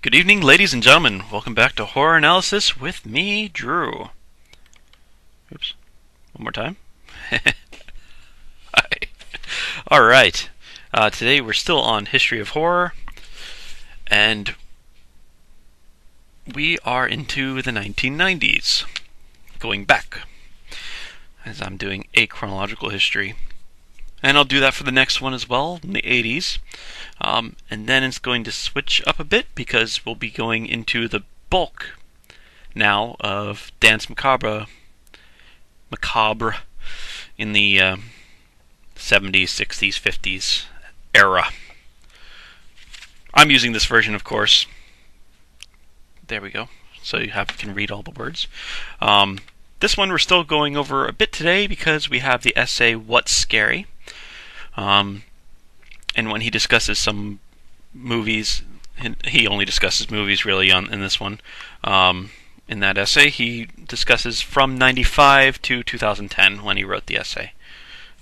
Good evening, ladies and gentlemen. Welcome back to Horror Analysis with me, Drew. Oops. One more time. Hi. Alright. Today we're still on History of Horror, and we are into the 1990s. Going back, as I'm doing a chronological history. And I'll do that for the next one as well, in the 80s. And then it's going to switch up a bit because we'll be going into the bulk now of Dance Macabre in the 70s, 60s, 50s era. I'm using this version, of course. There we go. So you can read all the words. This one we're still going over a bit today because we have the essay What's Scary? And when he discusses some movies, he only discusses movies really in this one. In that essay, he discusses from 95 to 2010 when he wrote the essay.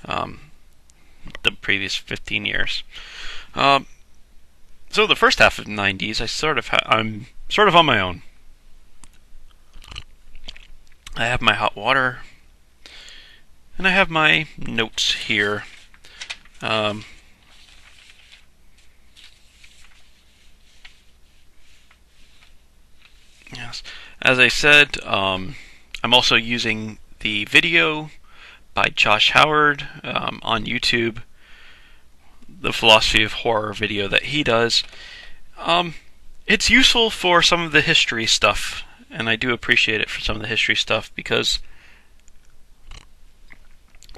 The previous 15 years. So the first half of the 90s, I'm sort of on my own. I have my hot water, and I have my notes here. Yes, as I said, I'm also using the video by Josh Howard on YouTube, the philosophy of horror video that he does. It's useful for some of the history stuff, and I do appreciate it for some of the history stuff because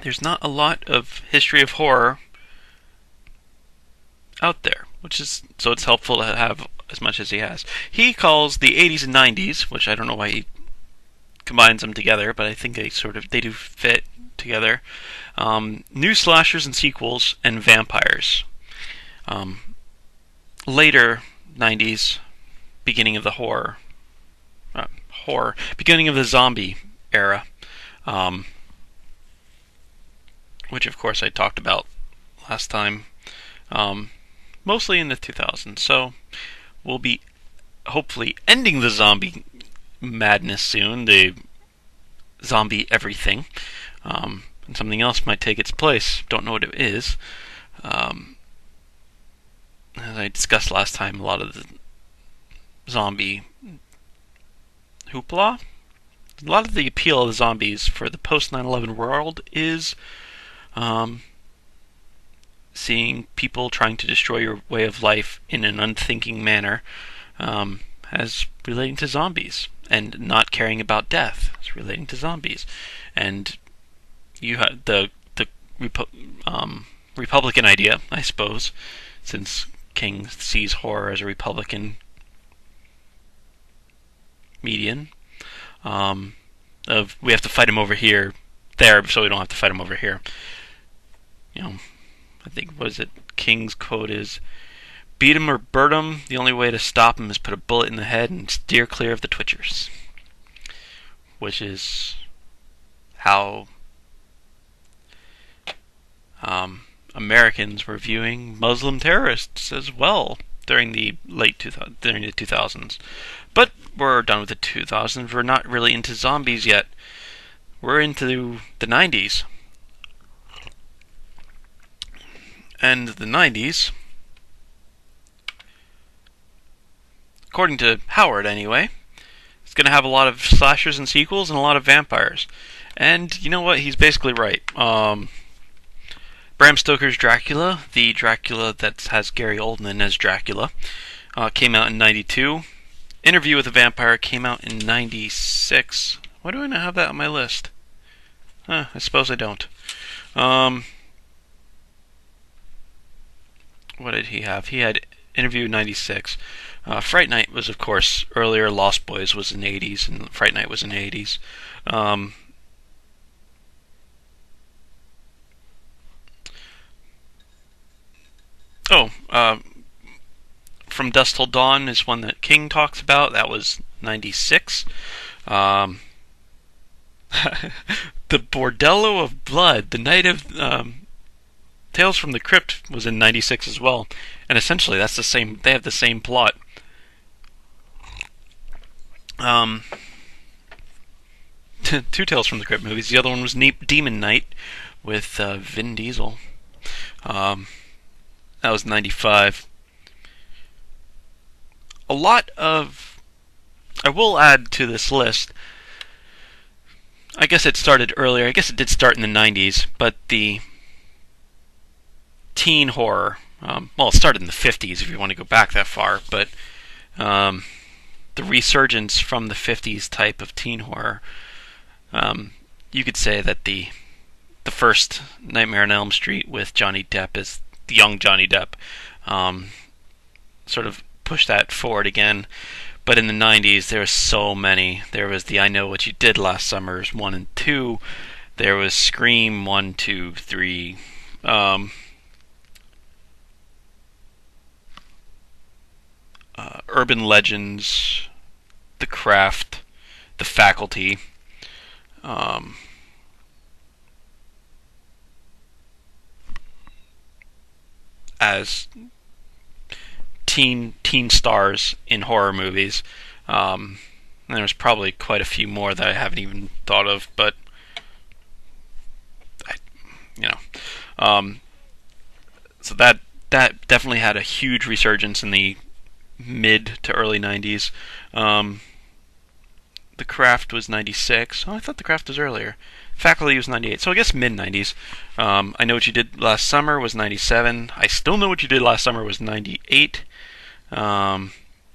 there's not a lot of history of horror out there, so it's helpful to have as much as he has. He calls the 80s and 90s, which I don't know why he combines them together, but I think they do fit together. New slashers and sequels and vampires. Later 90s, beginning of the beginning of the zombie era, which of course I talked about last time. Mostly in the 2000s, so we'll be hopefully ending the zombie madness soon, the zombie everything, and something else might take its place. Don't know what it is. As I discussed last time, a lot of the zombie hoopla, a lot of the appeal of the zombies for the post 9/11 world is seeing people trying to destroy your way of life in an unthinking manner, as relating to zombies, and not caring about death as relating to zombies. And you have the Republican idea, I suppose, since King sees horror as a Republican median, of we have to fight him over there, so we don't have to fight him over here. I think, King's quote is, "Beat him or bird him, the only way to stop him is put a bullet in the head and steer clear of the twitchers." Which is how Americans were viewing Muslim terrorists as well during the 2000s. But we're done with the 2000s. We're not really into zombies yet. We're into the 90s. And the 90s, according to Howard anyway, it's going to have a lot of slashers and sequels and a lot of vampires. And you know what? He's basically right. Bram Stoker's Dracula, the Dracula that has Gary Oldman as Dracula, came out in 92. Interview with a Vampire came out in 96. Why do I not have that on my list? I suppose I don't. What did he have? He had Interview 96. Fright Night was, of course, earlier. Lost Boys was in the 80s, and Fright Night was in the 80s. From Dusk Till Dawn is one that King talks about. That was 96. The Bordello of Blood, the Night of Tales from the Crypt was in 96 as well. And essentially that's the same, they have the same plot. Um, two Tales from the Crypt movies. The other one was Demon Knight with Vin Diesel. Um, that was 95. A lot of... I will add to this list, I guess it started earlier. I guess it did start in the 90s, but the teen horror, well, it started in the 50s if you want to go back that far, but the resurgence from the 50s type of teen horror, you could say that the first Nightmare on Elm Street with Johnny Depp as the young Johnny Depp sort of pushed that forward again. But in the 90s, there were so many. There was the I Know What You Did Last Summer's 1 and 2. There was Scream 1, 2, 3. Urban Legends, The Craft, The Faculty. As teen stars in horror movies. And there's probably quite a few more that I haven't even thought of, but so that definitely had a huge resurgence in the mid to early 90s. The Craft was 96. Oh, I thought The Craft was earlier. Faculty was 98, so I guess mid-90s. I Know What You Did Last Summer was 97. I Still Know What You Did Last Summer was 98.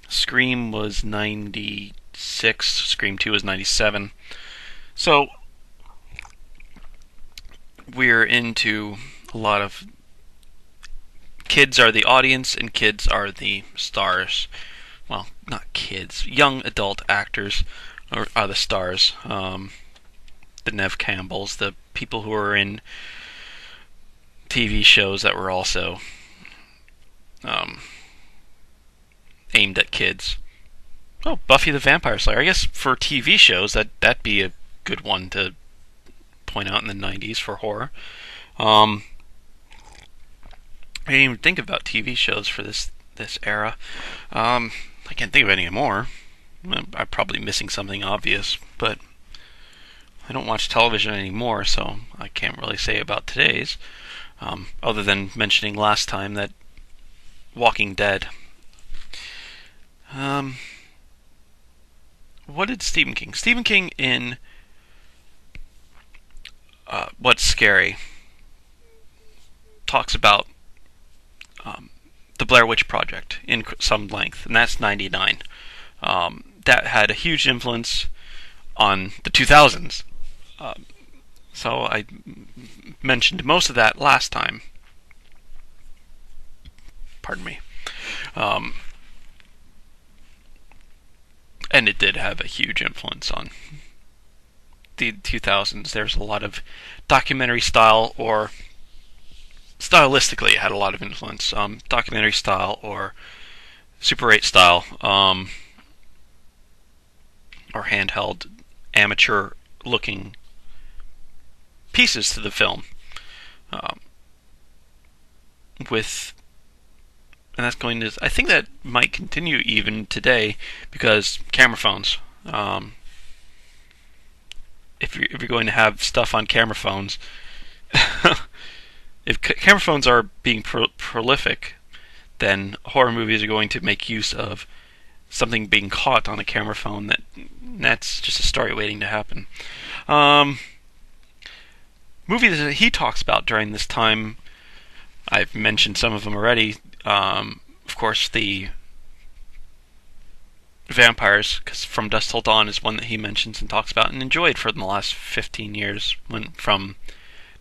Scream was 96. Scream 2 was 97. So, we're into a lot of... Kids are the audience, and kids are the stars. Well, not kids. Young adult actors are the stars. The Nev Campbells, the people who were in TV shows that were also aimed at kids. Oh, Buffy the Vampire Slayer. I guess for TV shows, that'd be a good one to point out in the 90s for horror. I didn't even think about TV shows for this era. I can't think of any more. I'm probably missing something obvious, but I don't watch television anymore, so I can't really say about today's, other than mentioning last time that Walking Dead. What did Stephen King? Stephen King in What's Scary talks about the Blair Witch Project in some length, and that's 99. That had a huge influence on the 2000s. So I mentioned most of that last time. Pardon me. And it did have a huge influence on the 2000s. There's a lot of documentary style, or stylistically it had a lot of influence. Documentary style or Super 8 style, or handheld, amateur looking pieces to the film. And that's going to, I think that might continue even today, because camera phones. If you're going to have stuff on camera phones, if camera phones are being prolific, then horror movies are going to make use of something being caught on a camera phone. That's just a story waiting to happen. Movies that he talks about during this time, I've mentioned some of them already. Of course, the vampires, because From Dusk Till Dawn is one that he mentions and talks about and enjoyed for the last 15 years, from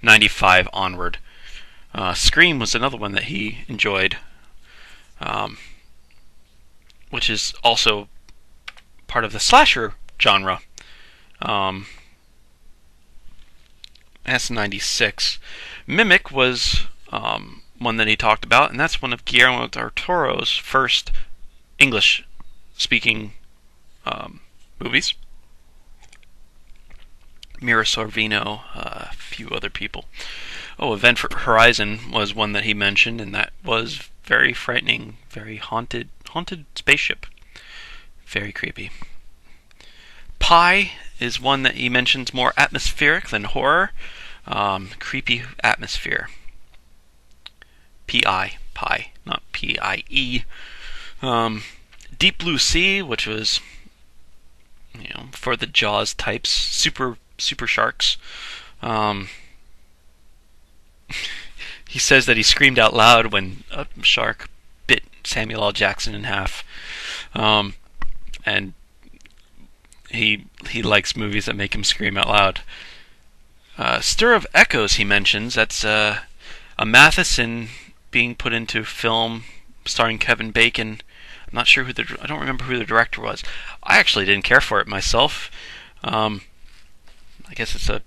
95 onward. Scream was another one that he enjoyed, which is also part of the slasher genre. That's 96. Mimic was one that he talked about, and that's one of Guillermo del Toro's first English-speaking movies. Mira Sorvino, a few other people. Oh, Event Horizon was one that he mentioned, and that was very frightening, very haunted spaceship. Very creepy. Pi is one that he mentions more atmospheric than horror. Creepy atmosphere. P-I, Pi, not P-I-E. Deep Blue Sea, which was, for the Jaws types, super sharks. He says that he screamed out loud when a shark bit Samuel L. Jackson in half. And he likes movies that make him scream out loud. Stir of Echoes, he mentions. That's a Matheson being put into film starring Kevin Bacon. I'm not sure I don't remember who the director was. I actually didn't care for it myself. I guess it's a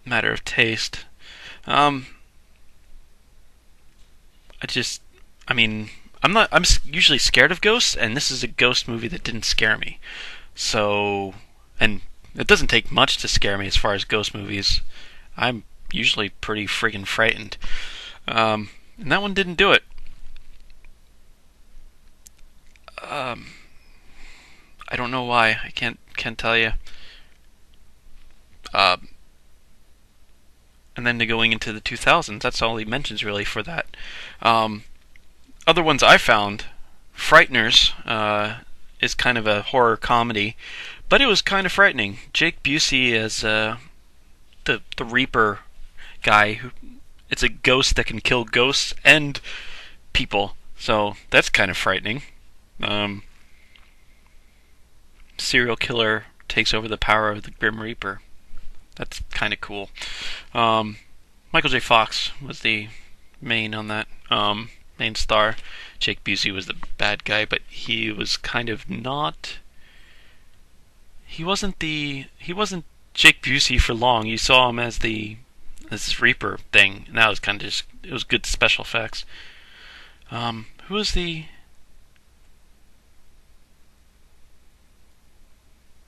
matter of taste. I'm usually scared of ghosts, and this is a ghost movie that didn't scare me. So, and it doesn't take much to scare me as far as ghost movies. I'm usually pretty friggin' frightened. And that one didn't do it. I don't know why. I can't tell you. And then going into the 2000s, that's all he mentions really for that. Other ones I found, Frighteners is kind of a horror comedy, but it was kind of frightening. Jake Busey as the Reaper guy, who it's a ghost that can kill ghosts and people, so that's kind of frightening. Serial killer takes over the power of the Grim Reaper. That's kind of cool. Michael J. Fox was the main on that, main star. Jake Busey was the bad guy, but he was kind of not. He wasn't Jake Busey for long. You saw him as this Reaper thing, and that was kind of it was good special effects. Who was the?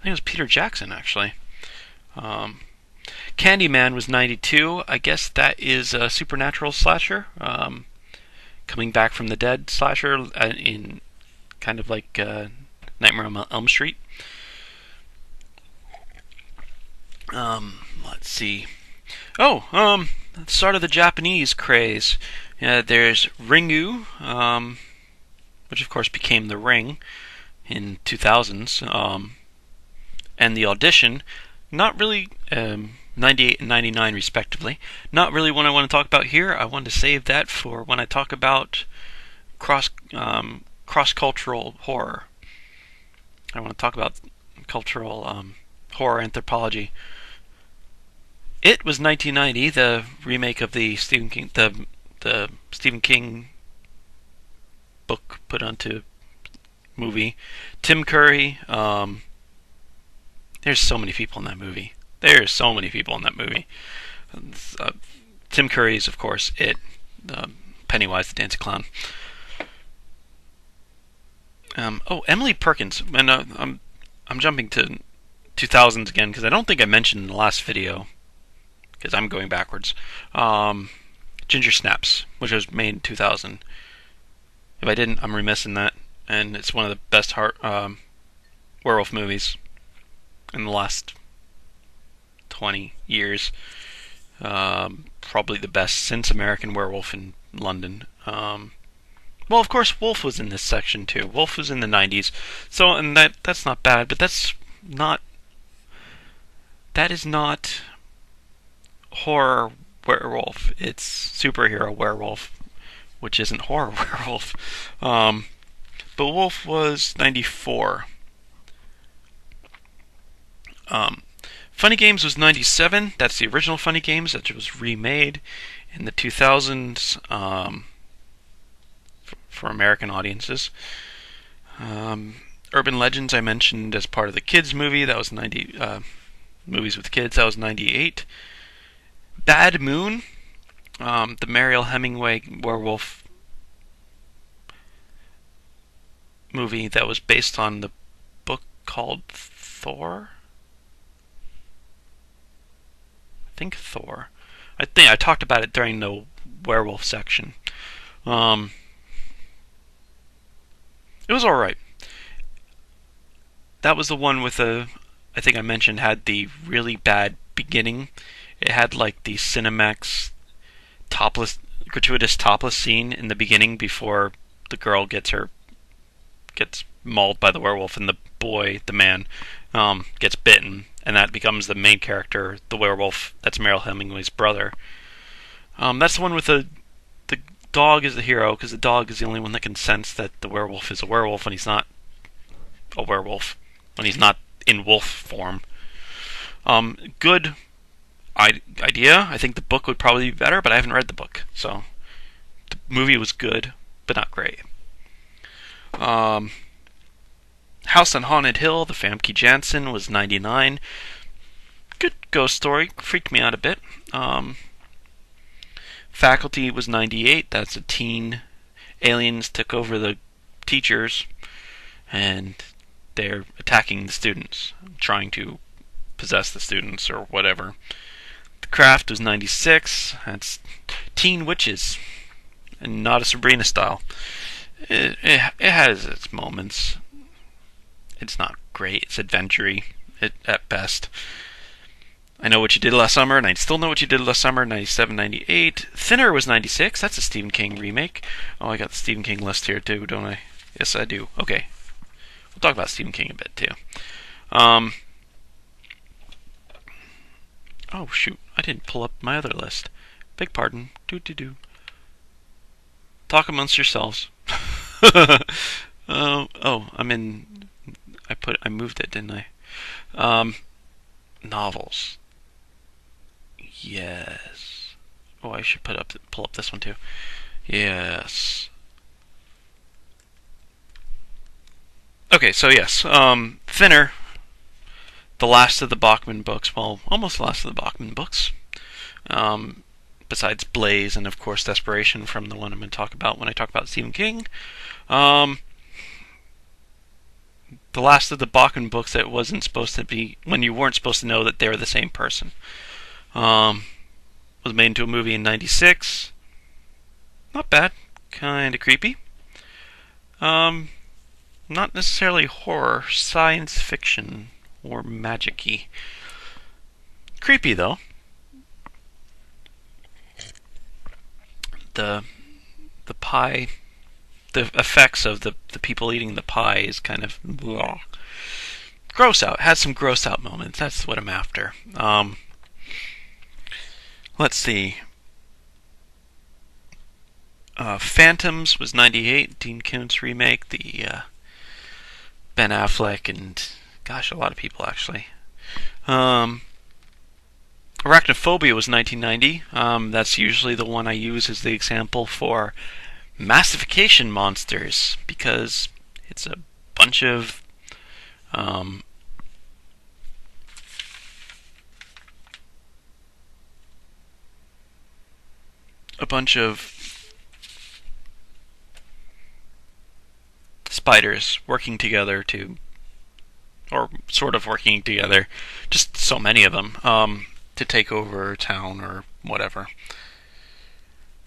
I think it was Peter Jackson, actually. Candyman was 92. I guess that is a supernatural slasher. Coming back from the dead slasher in kind of like Nightmare on Elm Street. Let's see. Start of the Japanese craze. There's Ringu, which of course became The Ring in 2000s. And The Audition, not really, 98 and 99 respectively. Not really one I want to talk about here. I want to save that for when I talk about cross-cultural horror. I want to talk about cultural horror anthropology. It was 1990, the remake of the Stephen King book put onto movie. Tim Curry. There's so many people in that movie. Tim Curry is, of course, it. Pennywise the Dancing Clown. Emily Perkins. And I'm jumping to 2000s again because I don't think I mentioned in the last video, because I'm going backwards. Ginger Snaps, which was made in 2000. If I didn't, I'm remiss in that. And it's one of the best werewolf movies in the last 20 years. Probably the best since American Werewolf in London. Well, of course, Wolf was in this section too. Wolf was in the 90s. So, and that's not bad, but that is not horror werewolf. It's superhero werewolf, which isn't horror werewolf. But Wolf was 94. Funny Games was 97. That's the original Funny Games that was remade in the 2000s for American audiences. Urban Legends I mentioned as part of the kids movie. That was 90. Movies with kids. That was 98. Bad Moon, the Mariel Hemingway werewolf movie that was based on the book called Thor. I think I talked about it during the werewolf section. It was alright. that was the one with the, I think I mentioned, had the really bad beginning. It had like the Cinemax topless, gratuitous topless scene in the beginning before the girl gets mauled by the werewolf, and the boy, the man, gets bitten, and that becomes the main character, the werewolf. That's Meryl Hemingway's brother. That's the one with the dog is the hero, because the dog is the only one that can sense that the werewolf is a werewolf when he's not a werewolf, when he's not in wolf form. Good idea. I think the book would probably be better, but I haven't read the book, so the movie was good, but not great. House on Haunted Hill, the Famke Janssen, was 99. Good ghost story. Freaked me out a bit. Faculty was 98. That's a teen. Aliens took over the teachers, and they're attacking the students, trying to possess the students or whatever. The Craft was 96. That's teen witches, and not a Sabrina style. It has its moments. It's not great. It's adventure-y at best. I Know What You Did Last Summer, and I Still Know What You Did Last Summer, 97, 98. Thinner was 96. That's a Stephen King remake. Oh, I got the Stephen King list here too, don't I? Yes, I do. Okay. We'll talk about Stephen King a bit too. Oh, shoot. I didn't pull up my other list. Beg pardon. Do. Talk amongst yourselves. I'm in... I moved it, didn't I? Novels. Yes. Oh, I should pull up this one too. Yes. Okay, so yes, Thinner, the last of the Bachman books. Well, almost the last of the Bachman books. Besides Blaze and of course Desperation, from the one I'm going to talk about when I talk about Stephen King. The last of the Bachman books that wasn't supposed to be, when you weren't supposed to know that they were the same person. Was made into a movie in 96. Not bad. Kind of creepy. Not necessarily horror. Science fiction or magic-y. Creepy, though. The pie... The effects of the people eating the pie is kind of blah. Gross out. Has some gross out moments. That's what I'm after. Let's see. Phantoms was 98. Dean Koontz remake. The Ben Affleck and gosh, a lot of people actually. Arachnophobia was 1990. That's usually the one I use as the example for massification monsters, because it's a bunch of spiders working together to, or sort of working together, just so many of them, to take over a town or whatever.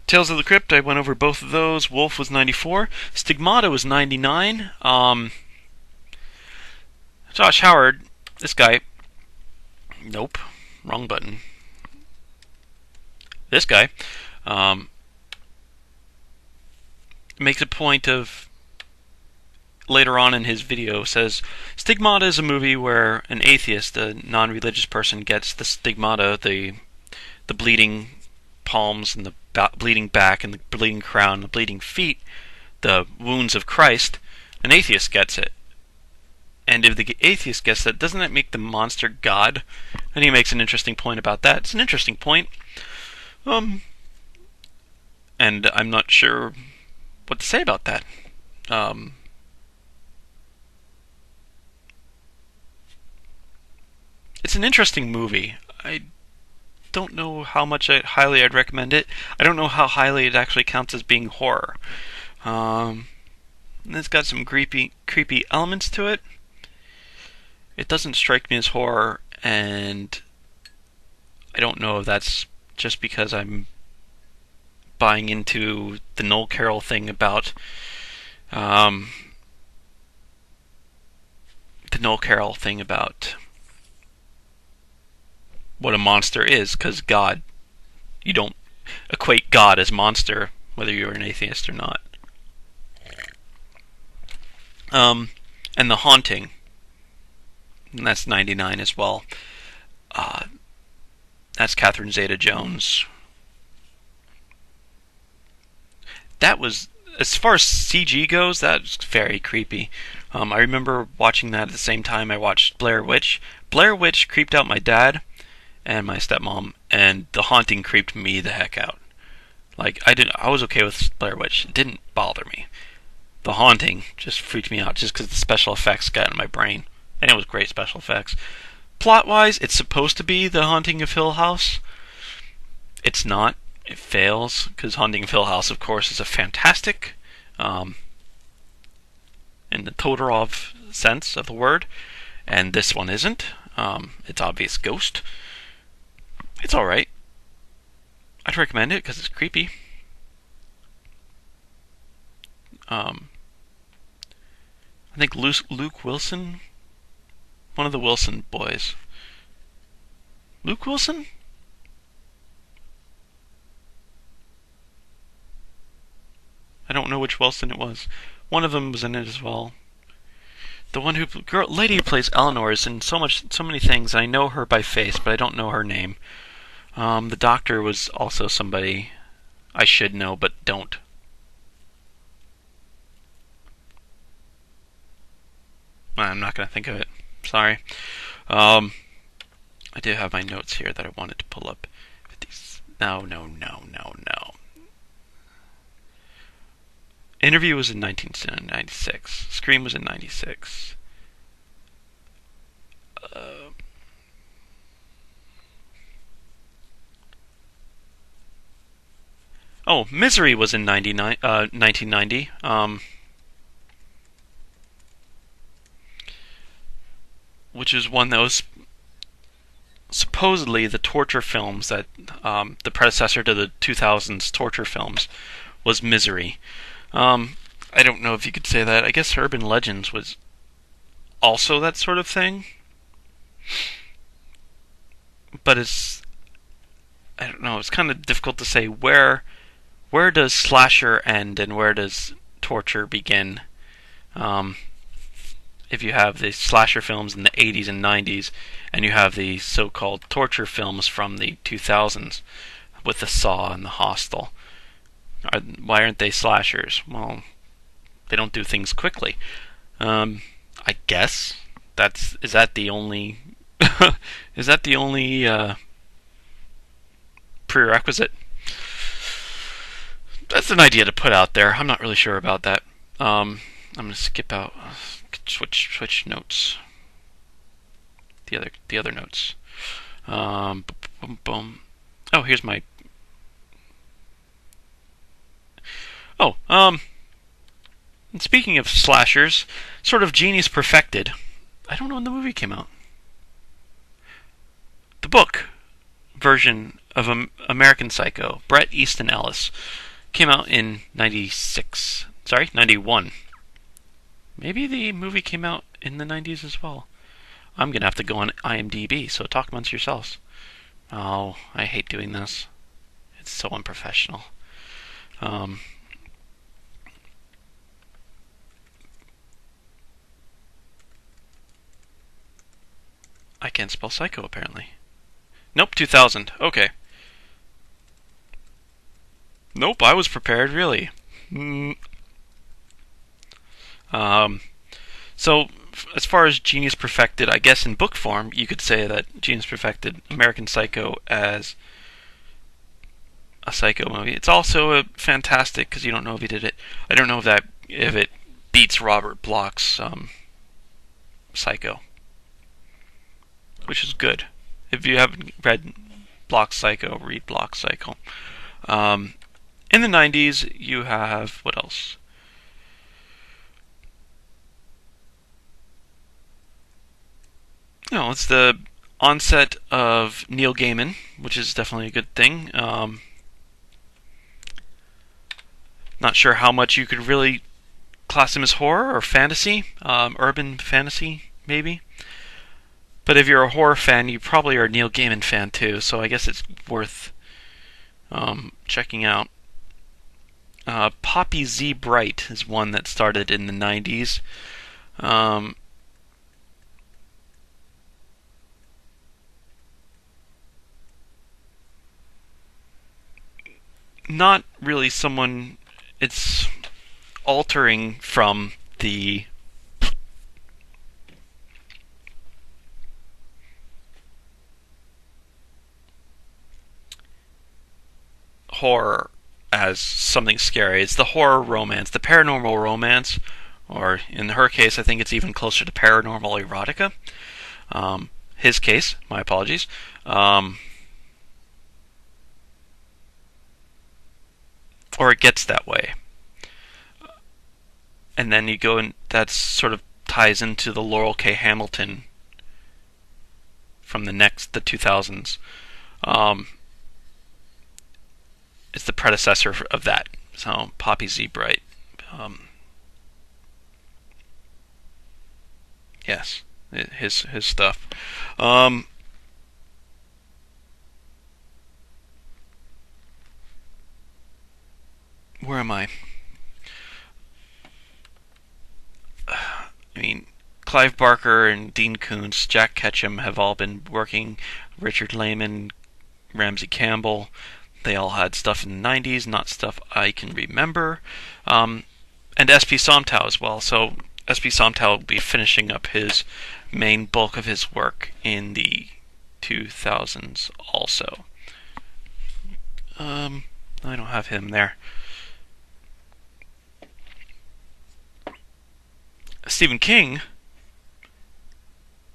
Tales of the Crypt, I went over both of those. Wolf was 94. Stigmata was 99. Josh Howard, this guy... Nope. Wrong button. This guy makes a point of... Later on in his video says, Stigmata is a movie where an atheist, a non-religious person, gets the stigmata, the bleeding palms and the bleeding back and the bleeding crown and the bleeding feet, the wounds of Christ. An atheist gets it. And if the atheist gets that, doesn't that make the monster God? And he makes an interesting point about that. It's an interesting point. And I'm not sure what to say about that. It's an interesting movie. I don't know how much highly I'd recommend it. I don't know how highly it actually counts as being horror. It's got some creepy elements to it. It doesn't strike me as horror, and I don't know if that's just because I'm buying into the Noel Carroll thing about the the Noel Carroll thing about what a monster is, because God, you don't equate God as monster, whether you're an atheist or not. And The Haunting, and that's 99 as well. That's Catherine Zeta-Jones. That was, as far as CG goes, that's very creepy. I remember watching that at the same time I watched Blair Witch. Blair Witch creeped out my dad and my stepmom, and The Haunting creeped me the heck out. Like, I was okay with Blair Witch. It didn't bother me. The Haunting just freaked me out just because the special effects got in my brain. And it was great special effects. Plot-wise, it's supposed to be The Haunting of Hill House. It's not. It fails, because Haunting of Hill House, of course, is a fantastic, in the Todorov sense of the word, and this one isn't. It's obvious ghost. It's alright. I'd recommend it, because it's creepy. I think Luke Wilson, one of the Wilson boys. Luke Wilson? I don't know which Wilson it was. One of them was in it as well. The one lady who plays Eleanor is in so many things. I know her by face, but I don't know her name. The doctor was also somebody I should know, but don't. I'm not going to think of it. Sorry. I do have my notes here that I wanted to pull up. No. Interview was in 1996. Scream was in 96. Misery was in 1990. Which is one that was supposedly the torture films that the predecessor to the 2000s torture films was Misery. I don't know if you could say that. I guess Urban Legends was also that sort of thing. But I don't know, it's kind of difficult to say where does slasher end and where does torture begin. If you have the slasher films in the 80s and 90s, and you have the so-called torture films from the 2000s with the Saw and the Hostel. Why aren't they slashers? Well, they don't do things quickly. I guess is that the only prerequisite? That's an idea to put out there. I'm not really sure about that. I'm gonna skip out. Switch notes. The other notes. Boom. Oh, here's my. And speaking of slashers, sort of Genius Perfected. I don't know when the movie came out. The book version of American Psycho, Bret Easton Ellis, came out in 96. Sorry, 91. Maybe the movie came out in the 90s as well. I'm going to have to go on IMDb, so talk amongst yourselves. Oh, I hate doing this. It's so unprofessional. I can't spell psycho, apparently. Nope, 2000. Okay. Nope, I was prepared, really. So, as far as Genius Perfected, I guess in book form, you could say that Genius Perfected American Psycho as a Psycho movie. It's also fantastic because you don't know if he did it. I don't know if it beats Robert Bloch's Psycho, which is good. If you haven't read Bloch's Psycho, read Bloch's Psycho. In the 90s, you have what else? No, it's the onset of Neil Gaiman, which is definitely a good thing. Not sure how much you could really class him as horror or fantasy, urban fantasy maybe. But if you're a horror fan, you probably are a Neil Gaiman fan too, so I guess it's worth checking out. Poppy Z. Bright is one that started in the 90s. Um, Not really someone. It's altering from the horror as something scary. It's the horror romance, the paranormal romance, or in her case, I think it's even closer to paranormal erotica. His case, my apologies. Or it gets that way. And then you go and that sort of ties into the Laurel K. Hamilton from the 2000s. Um, it's the predecessor of that. So Poppy Z. Bright. Um, yes, his stuff. Um, where am I? I mean, Clive Barker and Dean Koontz, Jack Ketchum have all been working. Richard Lehman, Ramsey Campbell, they all had stuff in the 90s, not stuff I can remember. And SP Somtow as well. So SP Somtow will be finishing up his main bulk of his work in the 2000s also. I don't have him there. Stephen King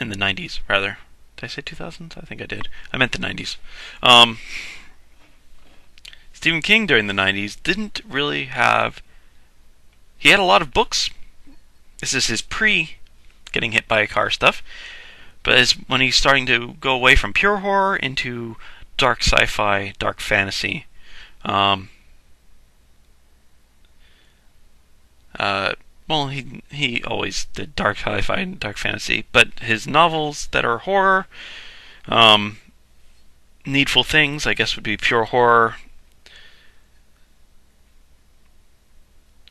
in the 90s, rather. Did I say 2000s? I think I did. I meant the 90s. Stephen King during the 90s didn't really have. He had a lot of books. This is his pre getting hit by a car stuff. But as when he's starting to go away from pure horror into dark sci-fi, dark fantasy. Well, he always did dark sci-fi and dark fantasy, but his novels that are horror, Needful Things, I guess would be pure horror.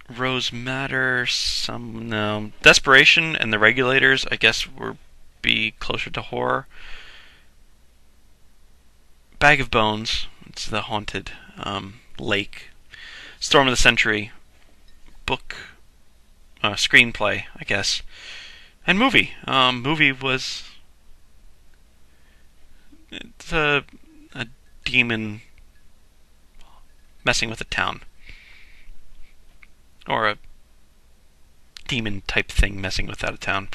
Rose Madder, some no. Desperation and The Regulators, I guess, would be closer to horror. Bag of Bones, it's the haunted lake. Storm of the Century, book, screenplay, I guess, and movie. Movie was it's a demon messing with a town, or a demon type thing messing with that town.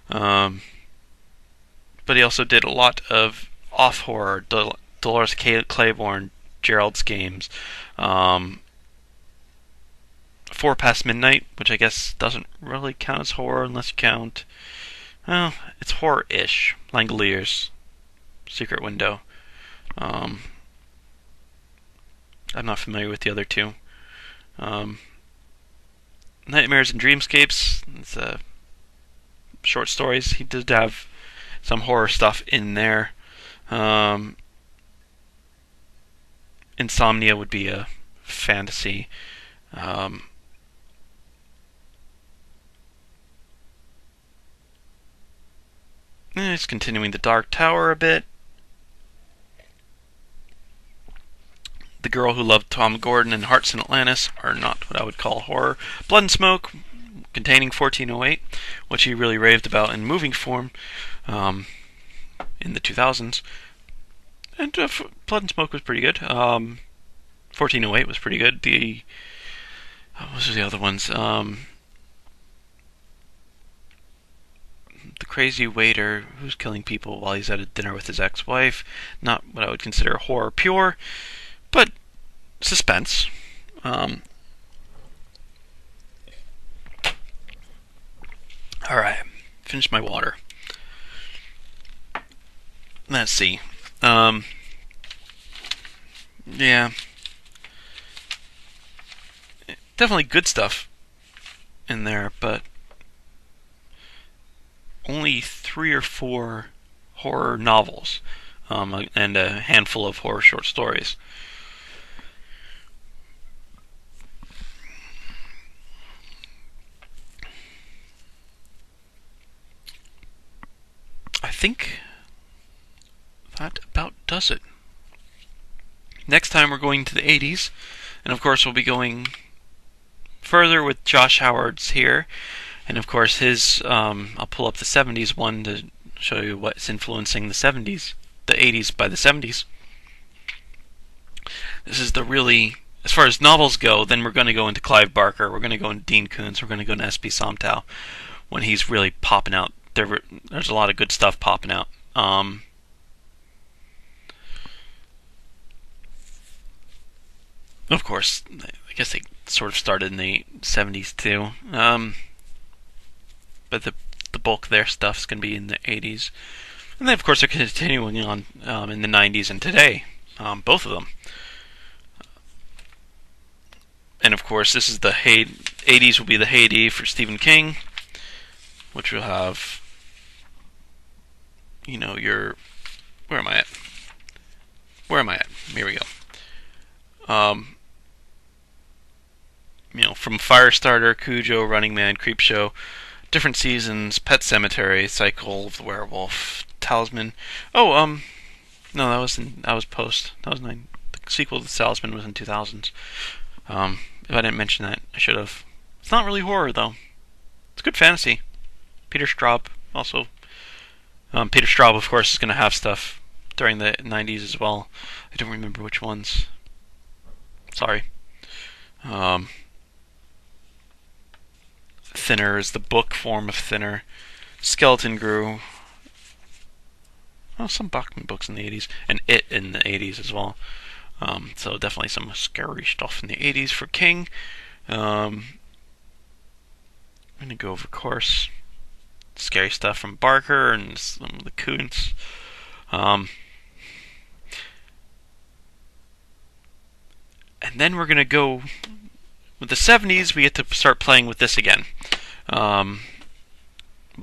But he also did a lot of off horror. Dolores Claiborne, Gerald's Games, 4 Past Midnight, which I guess doesn't really count as horror unless you count. Well, it's horror-ish. Langoliers, Secret Window. I'm not familiar with the other two. Nightmares and Dreamscapes. It's short stories. He did have some horror stuff in there. Insomnia would be a fantasy. It's continuing The Dark Tower a bit. The Girl Who Loved Tom Gordon and Hearts in Atlantis are not what I would call horror. Blood and Smoke, containing 1408, which he really raved about in moving form in the 2000s. And Blood and Smoke was pretty good. 1408 was pretty good. What was the other ones? The Crazy Waiter who's killing people while he's at a dinner with his ex-wife. Not what I would consider horror pure, but suspense. Alright, finished my water. Let's see. Yeah. Definitely good stuff in there, but only 3 or 4 horror novels, and a handful of horror short stories. I think that about does it. Next time we're going to the 80s, and of course we'll be going further with Josh Howard's here, and of course his, I'll pull up the 70s one to show you what's influencing the 70s, the 80s by the 70s. This is the really, as far as novels go, then we're going to go into Clive Barker, we're going to go into Dean Koontz, we're going to go into S.B. Somtow, when he's really popping out. There's a lot of good stuff popping out. Of course, I guess they sort of started in the 70s too. But the bulk of their stuff is going to be in the 80s. And then, of course, they're continuing on in the 90s and today. Both of them. And, of course, this is the 80s will be the heyday for Stephen King, which will have, your... Where am I at? Here we go. From Firestarter, Cujo, Running Man, Creepshow, Different Seasons, Pet Sematary, Cycle of the Werewolf, Talisman. No, that was post. That was the sequel to the Talisman was in 2000s. If I didn't mention that, I should have. It's not really horror though. It's good fantasy. Peter Straub also. Peter Straub, of course, is going to have stuff during the 90s as well. I don't remember which ones. Sorry. Thinner is the book form of Thinner. Skeleton Grew. Oh, some Bachman books in the 80s. And It in the 80s as well. So definitely some scary stuff in the 80s for King. I'm going to go over, of course, scary stuff from Barker and some of the Koontz. And then we're going to go with the 70s. We get to start playing with this again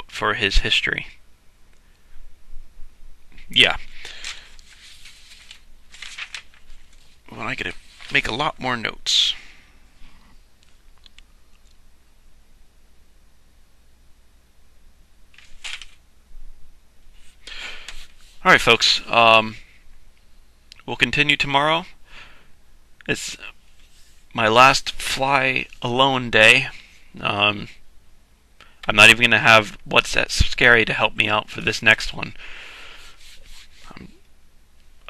for his history. Yeah. Well, I gotta make a lot more notes. Alright, folks. We'll continue tomorrow. It's my last fly alone day. I'm not even going to have What's That Scary to help me out for this next one.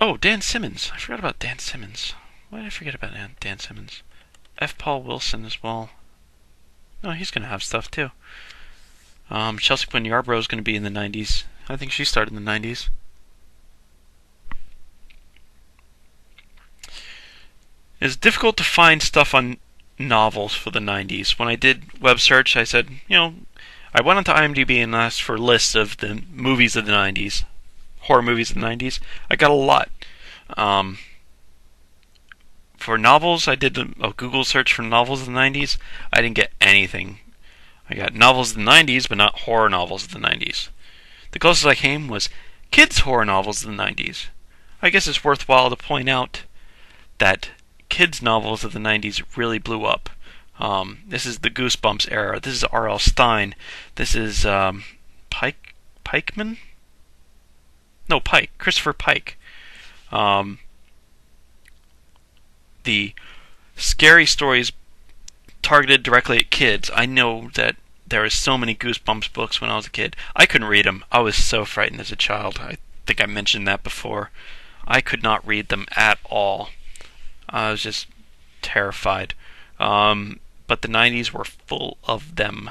Oh, Dan Simmons. I forgot about Dan Simmons. Why did I forget about Dan Simmons? F. Paul Wilson as well. No, he's going to have stuff too. Chelsea Quinn Yarbrough is going to be in the 90s. I think she started in the 90s. It's difficult to find stuff on novels for the 90s. When I did web search, I said, I went onto IMDb and asked for lists of the movies of the 90s. Horror movies of the 90s. I got a lot. For novels, I did a Google search for novels of the 90s. I didn't get anything. I got novels of the 90s, but not horror novels of the 90s. The closest I came was kids' horror novels of the 90s. I guess it's worthwhile to point out that kids' novels of the 90s really blew up. This is the Goosebumps era. This is R.L. Stine. This is Pikeman? No, Pike. Christopher Pike. The scary stories targeted directly at kids. I know that there were so many Goosebumps books when I was a kid. I couldn't read them. I was so frightened as a child. I think I mentioned that before. I could not read them at all. I was just terrified. But the 90s were full of them.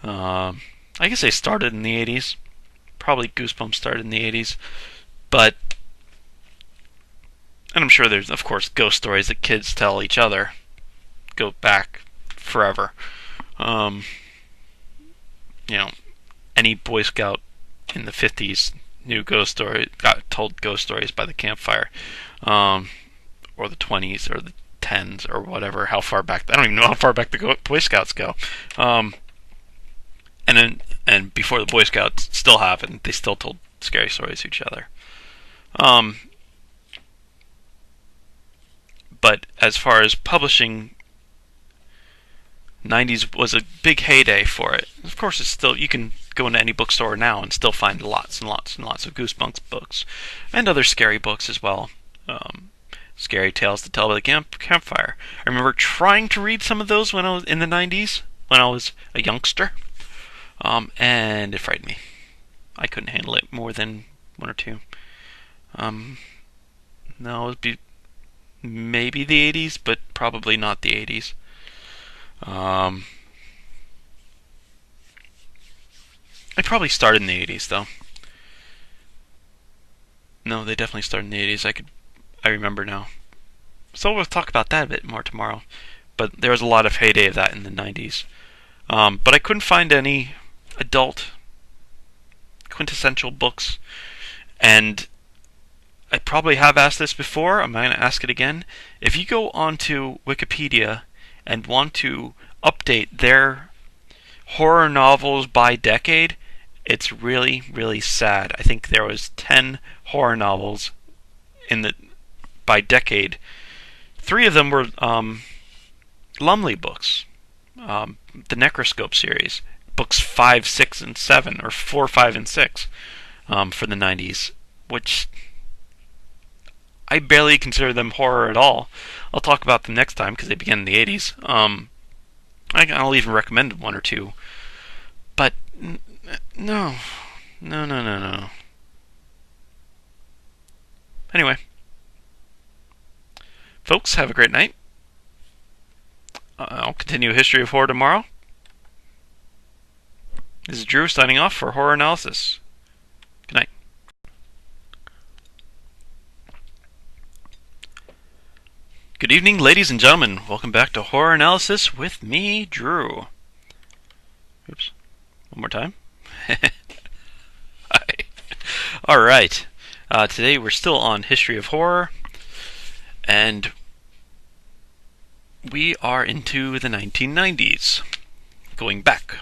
I guess they started in the 80s. Probably Goosebumps started in the 80s. But, and I'm sure there's, of course, ghost stories that kids tell each other. Go back forever. Any Boy Scout in the 50s knew ghost stories, got told ghost stories by the campfire. Or the 20s, or the 10s, or whatever, how far back, I don't even know how far back the Boy Scouts go. And then and before the Boy Scouts still happened, they still told scary stories to each other. But as far as publishing, 90s was a big heyday for it. Of course, it's still, you can go into any bookstore now and still find lots and lots and lots of Goosebumps books and other scary books as well. Scary tales to tell by the campfire. I remember trying to read some of those when I was in the 90s, when I was a youngster, and it frightened me. I couldn't handle it more than one or two. No, it would be maybe the 80s, but probably not the 80s. I probably started in the 80s, though. No, they definitely started in the 80s. I remember now. So we'll talk about that a bit more tomorrow. But there was a lot of heyday of that in the 90s. But I couldn't find any adult quintessential books. And I probably have asked this before. I'm going to ask it again. If you go onto Wikipedia and want to update their horror novels by decade, it's really, really sad. I think there was 10 horror novels by decade. 3 of them were Lumley books, the Necroscope series, books 5, 6, and 7, or 4, 5, and 6 for the 90s, which I barely consider them horror at all. I'll talk about them next time because they began in the 80s. I'll even recommend 1 or 2. But no. Anyway, folks, have a great night. I'll continue History of Horror tomorrow. This is Drew signing off for Horror Analysis. Good night. Good evening, ladies and gentlemen. Welcome back to Horror Analysis with me, Drew. Oops. One more time. Hi. Alright. Today we're still on History of Horror. And we are into the 1990s. Going back.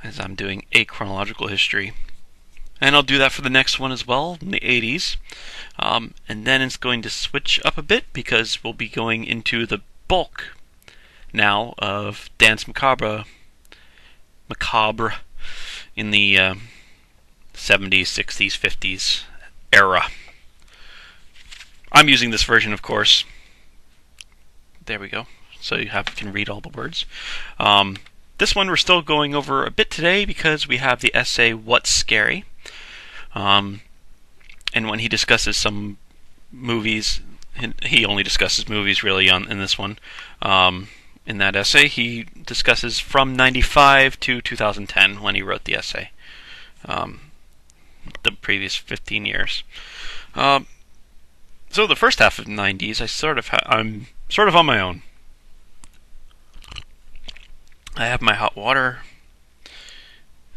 As I'm doing a chronological history. And I'll do that for the next one as well, in the 80s. And then it's going to switch up a bit because we'll be going into the bulk now of Dance Macabre in the 70s, 60s, 50s era. I'm using this version, of course. There we go. So you can read all the words. This one we're still going over a bit today because we have the essay What's Scary? And when he discusses some movies, he only discusses movies really in this one. In that essay, he discusses from 95 to 2010 when he wrote the essay. The previous 15 years. So the first half of the 90s, I'm sort of on my own. I have my hot water,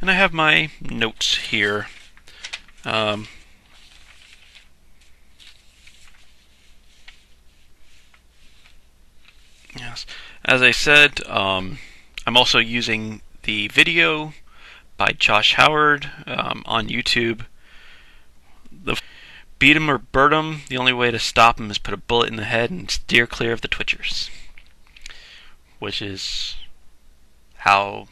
and I have my notes here. Yes, as I said, I'm also using the video by Josh Howard on YouTube. Beat 'em or bird 'em. The only way to stop 'em is put a bullet in the head and steer clear of the Twitchers. Which is how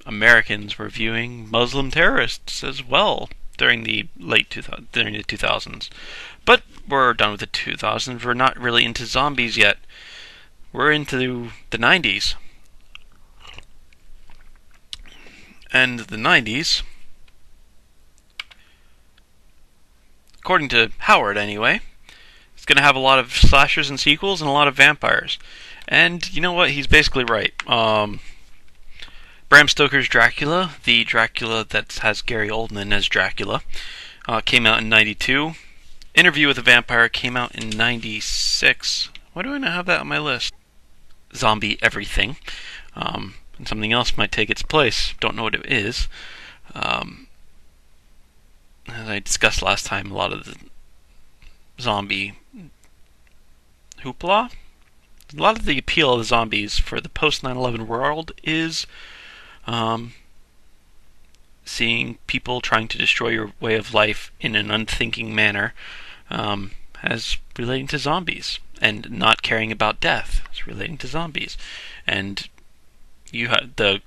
Americans were viewing Muslim terrorists as well during the during the 2000s. But we're done with the 2000s. We're not really into zombies yet. We're into the 90s. And the 90s, according to Howard anyway, it's going to have a lot of slashers and sequels and a lot of vampires. And you know what? He's basically right. Bram Stoker's Dracula, the Dracula that has Gary Oldman as Dracula, came out in 92. Interview with a Vampire came out in 96. Why do I not have that on my list? Zombie Everything. And something else might take its place. Don't know what it is. As I discussed last time, a lot of the zombie hoopla a lot of the appeal of the zombies for the post 9/11 world is seeing people trying to destroy your way of life in an unthinking manner, as relating to zombies, and not caring about death as relating to zombies. And you have the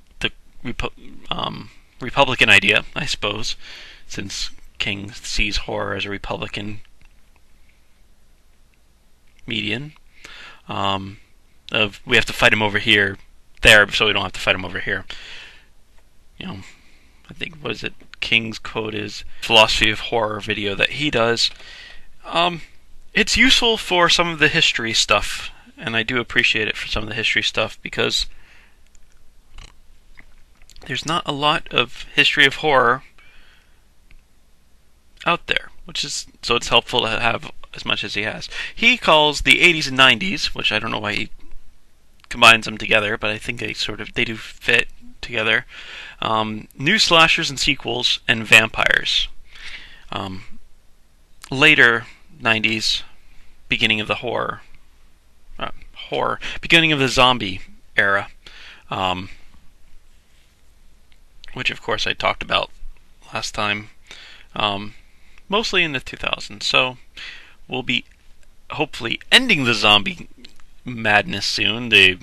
Republican idea, I suppose, since King sees horror as a Republican median, of we have to fight him over here, there, so we don't have to fight him over here. You know, I think, what is it? King's quote is philosophy of horror video that he does. It's useful for some of the history stuff, and I do appreciate it for some of the history stuff, because there's not a lot of history of horror out there, so it's helpful to have as much as he has. He calls the 80s and 90s, which I don't know why he combines them together, but I think they do fit together. New slashers and sequels, and vampires. Later 90s, beginning of the beginning of the zombie era, which of course I talked about last time, mostly in the 2000s. So we'll be hopefully ending the zombie madness soon. The